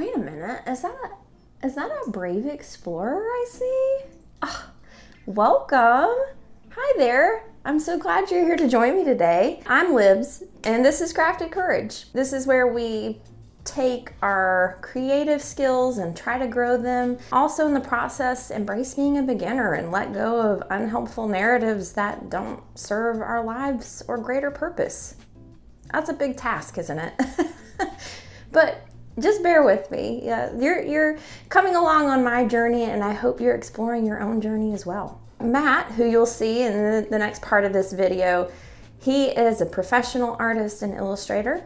Wait a minute, is that a brave explorer I see? Oh, welcome. Hi there. I'm so glad you're here to join me today. I'm Libs, and this is Crafted Courage. This is where we take our creative skills and try to grow them. Also in the process, embrace being a beginner and let go of unhelpful narratives that don't serve our lives or greater purpose. That's a big task, isn't it? But just bear with me. Yeah, you're coming along on my journey, and I hope you're exploring your own journey as well. Matt, who you'll see in the next part of this video, he is a professional artist and illustrator.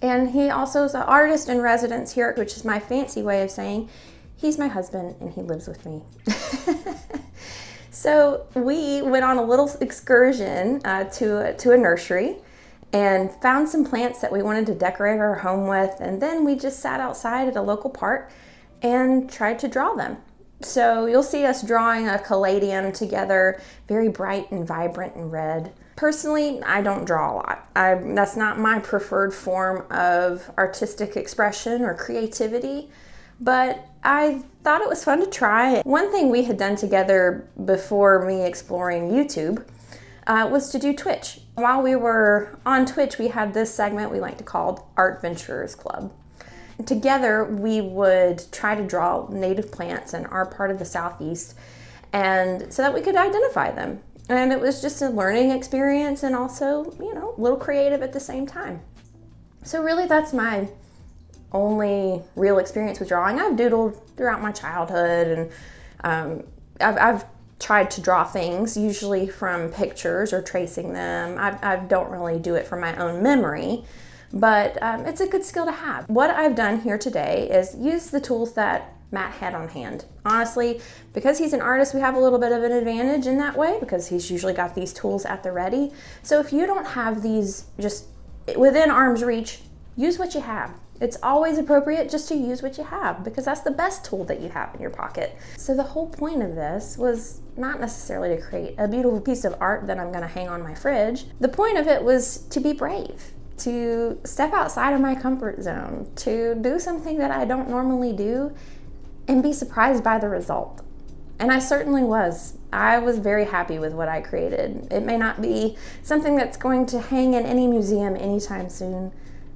And he also is an artist in residence here, which is my fancy way of saying he's my husband and he lives with me. So we went on a little excursion to a nursery and found some plants that we wanted to decorate our home with. And then we just sat outside at a local park and tried to draw them. So you'll see us drawing a caladium together, very bright and vibrant and red. Personally, I don't draw a lot. That's not my preferred form of artistic expression or creativity, but I thought it was fun to try. One thing we had done together before me exploring YouTube was to do Twitch. While we were on Twitch, we had this segment we like to call Art Venturers Club. Together, we would try to draw native plants in our part of the Southeast, and so that we could identify them. And it was just a learning experience and also, a little creative at the same time. So really, that's my only real experience with drawing. I've doodled throughout my childhood, and I've tried to draw things, usually from pictures or tracing them. I don't really do it from my own memory, but it's a good skill to have. What I've done here today is use the tools that Matt had on hand. Honestly, because he's an artist, we have a little bit of an advantage in that way because he's usually got these tools at the ready. So if you don't have these just within arm's reach, use what you have. It's always appropriate just to use what you have because that's the best tool that you have in your pocket. So the whole point of this was not necessarily to create a beautiful piece of art that I'm going to hang on my fridge. The point of it was to be brave, to step outside of my comfort zone, to do something that I don't normally do and be surprised by the result. And I certainly was. I was very happy with what I created. It may not be something that's going to hang in any museum anytime soon,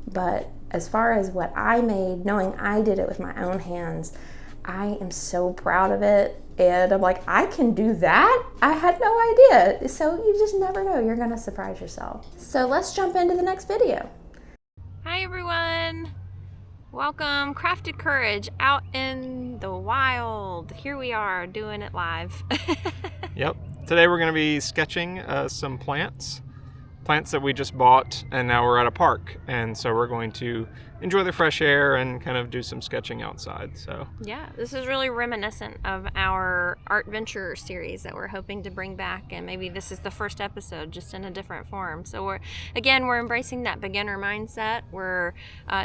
but as far as what I made, knowing I did it with my own hands, I am so proud of it. And I'm like, I can do that? I had no idea. So you just never know. You're gonna surprise yourself. So let's jump into the next video. Hi everyone. Welcome, Crafted Courage, out in the wild. Here we are doing it live. Yep. Today we're going to be sketching some plants that we just bought, and now we're at a park, and so we're going to enjoy the fresh air and kind of do some sketching outside. So yeah, this is really reminiscent of our Art Venture series that we're hoping to bring back, and maybe this is the first episode just in a different form. So we're embracing that beginner mindset. We're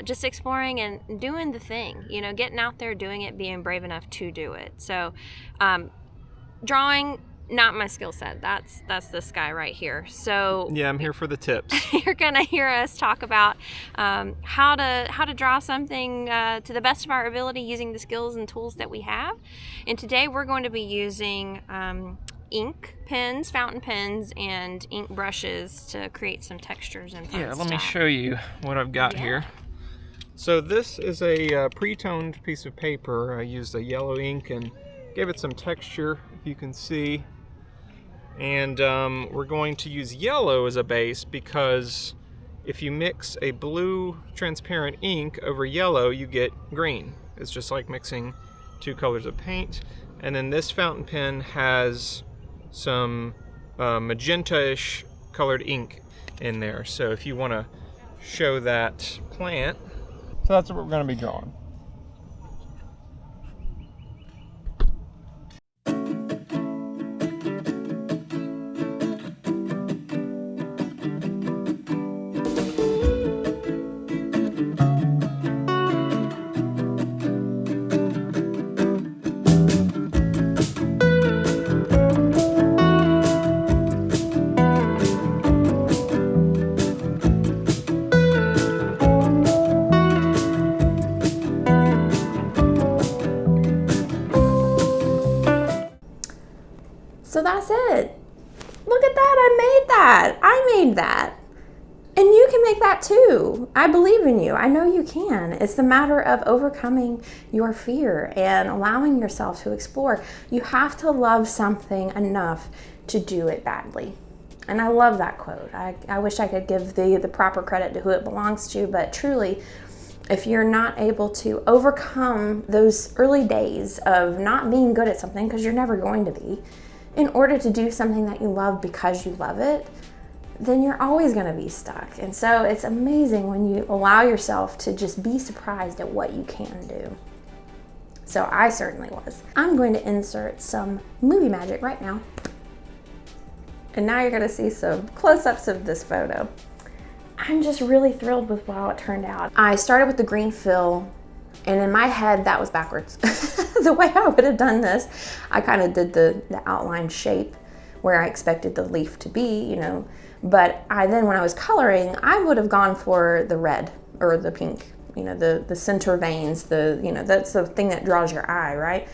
just exploring and doing the thing, getting out there, doing it, being brave enough to do it. So drawing, not my skill set. That's this guy right here. So yeah, I'm here for the tips. You're gonna hear us talk about how to draw something to the best of our ability using the skills and tools that we have. And today we're going to be using ink pens, fountain pens, and ink brushes to create some textures and fun Yeah, let stuff. me show you what I've got here. So this is a pre-toned piece of paper. I used a yellow ink and gave it some texture, if you can see. And we're going to use yellow as a base because if you mix a blue transparent ink over yellow, you get green. It's just like mixing two colors of paint. And then this fountain pen has some magenta-ish colored ink in there. So if you want to show that plant, so that's what we're going to be drawing. That's it. Look at that, I made that. And you can make that too. I believe in you. I know you can. It's the matter of overcoming your fear and allowing yourself to explore. You have to love something enough to do it badly. And I love that quote. I wish I could give the proper credit to who it belongs to, but truly, if you're not able to overcome those early days of not being good at something, because you're never going to be, in order to do something that you love because you love it, then you're always going to be stuck. And so it's amazing when you allow yourself to just be surprised at what you can do. So I certainly was. I'm going to insert some movie magic right now. And now you're going to see some close-ups of this photo. I'm just really thrilled with how it turned out. I started with the green fill, and in my head that was backwards. The way I would have done this, I kind of did the outline shape where I expected the leaf to be, you know. But then when I was coloring, I would have gone for the red or the pink, you know, the center veins, that's the thing that draws your eye, right?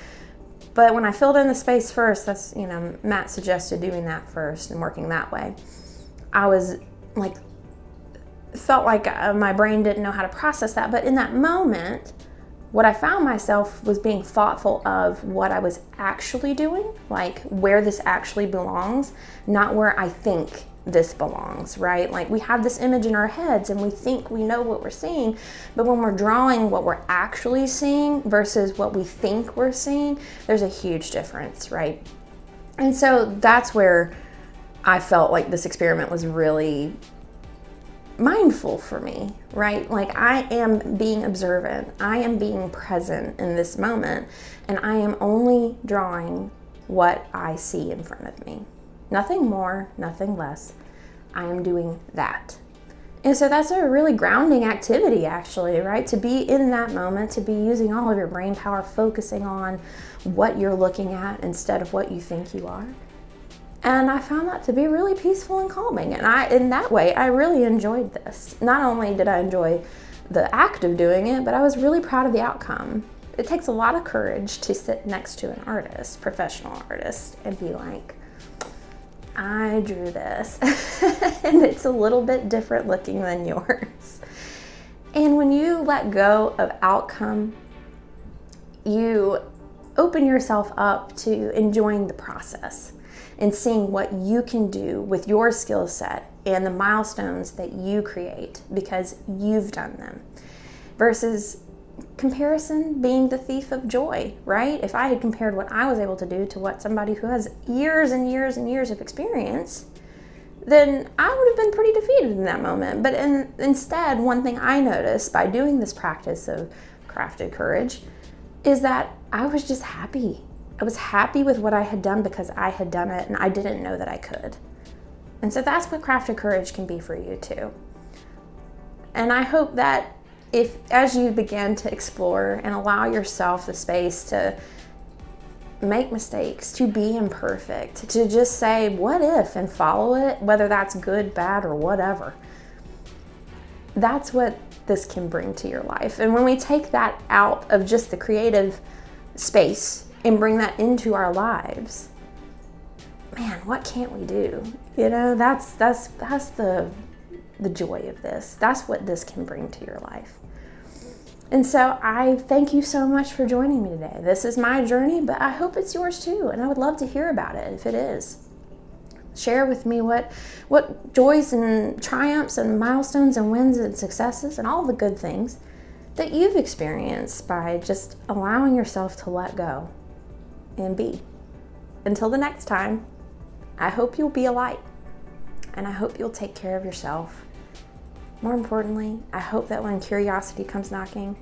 But when I filled in the space first, that's, you know, Matt suggested doing that first and working that way. I was like, felt like my brain didn't know how to process that. But in that moment, what I found myself was being thoughtful of what I was actually doing, like where this actually belongs, not where I think this belongs, right? Like we have this image in our heads and we think we know what we're seeing, but when we're drawing what we're actually seeing versus what we think we're seeing, there's a huge difference, right? And so that's where I felt like this experiment was really mindful for me, right? Like I am being observant, I am being present in this moment, and I am only drawing what I see in front of me. Nothing more, nothing less. I am doing that. And so that's a really grounding activity actually, right? To be in that moment, to be using all of your brain power, focusing on what you're looking at instead of what you think you are. And I found that to be really peaceful and calming. And in that way, I really enjoyed this. Not only did I enjoy the act of doing it, but I was really proud of the outcome. It takes a lot of courage to sit next to an artist, professional artist, and be like, I drew this. And it's a little bit different looking than yours. And when you let go of outcome, you open yourself up to enjoying the process and seeing what you can do with your skill set and the milestones that you create because you've done them, versus comparison being the thief of joy, right? If I had compared what I was able to do to what somebody who has years and years and years of experience, then I would have been pretty defeated in that moment. But instead, one thing I noticed by doing this practice of crafted courage is that I was just happy. I was happy with what I had done because I had done it and I didn't know that I could. And so that's what crafted courage can be for you too. And I hope that as you begin to explore and allow yourself the space to make mistakes, to be imperfect, to just say, what if, and follow it, whether that's good, bad, or whatever. That's what this can bring to your life. And when we take that out of just the creative space and bring that into our lives, man, what can't we do? You know, that's the joy of this. That's what this can bring to your life. And so I thank you so much for joining me today. This is my journey, but I hope it's yours too. And I would love to hear about it if it is. Share with me what joys and triumphs and milestones and wins and successes and all the good things that you've experienced by just allowing yourself to let go and be. Until the next time, I hope you'll be a light, and I hope you'll take care of yourself. More importantly, I hope that when curiosity comes knocking,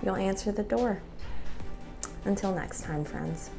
you'll answer the door. Until next time, friends.